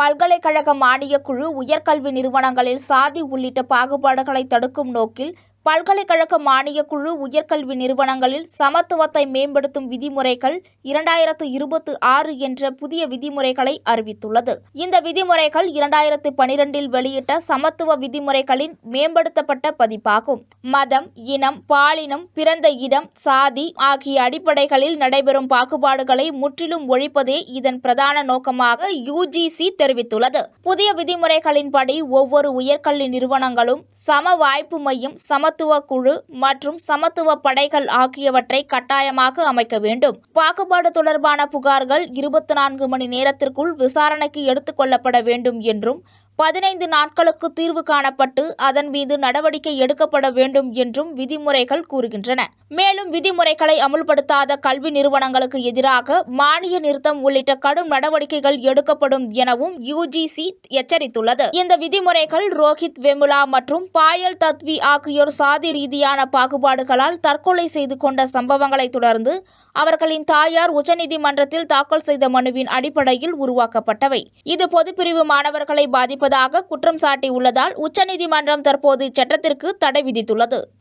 பல்கலைக்கழக மானியக் குழு உயர்கல்வி நிறுவனங்களில் சாதி உள்ளிட்ட பாகுபாடுகளை தடுக்கும் நோக்கில் பல்கலைக்கழக மானியக் குழு உயர்கல்வி நிறுவனங்களில் சமத்துவத்தை மேம்படுத்தும் விதிமுறைகள் 2026 என்ற புதிய விதிமுறைகளை அறிவித்துள்ளது. இந்த விதிமுறைகள் 2012 வெளியிட்ட சமத்துவ விதிமுறைகளின் மேம்படுத்தப்பட்ட பதிப்பாகும். மதம், இனம், பாலினம், பிறந்த இடம், சாதி ஆகிய அடிப்படைகளில் நடைபெறும் பாகுபாடுகளை முற்றிலும் ஒழிப்பதே இதன் பிரதான நோக்கமாக UGC தெரிவித்துள்ளது. புதிய விதிமுறைகளின்படி ஒவ்வொரு உயர்கல்வி நிறுவனங்களும் சம வாய்ப்பு மையம், சமத்துவ குழு மற்றும் சமத்துவ படைகள் ஆகியவற்றை கட்டாயமாக அமைக்க வேண்டும். பாகுபாடு தொடர்பான புகார்கள் 24 மணி நேரத்திற்குள் விசாரணைக்கு எடுத்துக் கொள்ளப்பட வேண்டும் என்றும் 15 நாட்களுக்கு தீர்வு காணப்பட்டு அதன் மீது நடவடிக்கை எடுக்கப்பட வேண்டும் என்றும் விதிமுறைகள் கூறுகின்றன. மேலும் விதிமுறைகளை அமுல்படுத்தாத கல்வி நிறுவனங்களுக்கு எதிராக மானிய நிறுத்தம் உள்ளிட்ட கடும் நடவடிக்கைகள் எடுக்கப்படும் எனவும் UGC எச்சரித்துள்ளது. இந்த விதிமுறைகள் ரோஹித் வெமுலா மற்றும் பாயல் தத்வி ஆகியோர் சாதி ரீதியான பாகுபாடுகளால் தற்கொலை செய்து கொண்ட சம்பவங்களை தொடர்ந்து அவர்களின் தாயார் உச்சநீதிமன்றத்தில் தாக்கல் செய்த மனுவின் அடிப்படையில் உருவாக்கப்பட்டவை. இது பொதுப்பிரிவு மாணவர்களை பாதிப்பதாக குற்றம் சாட்டியுள்ளதால் உச்சநீதிமன்றம் தற்போது இச்சட்டத்திற்கு தடை விதித்துள்ளது.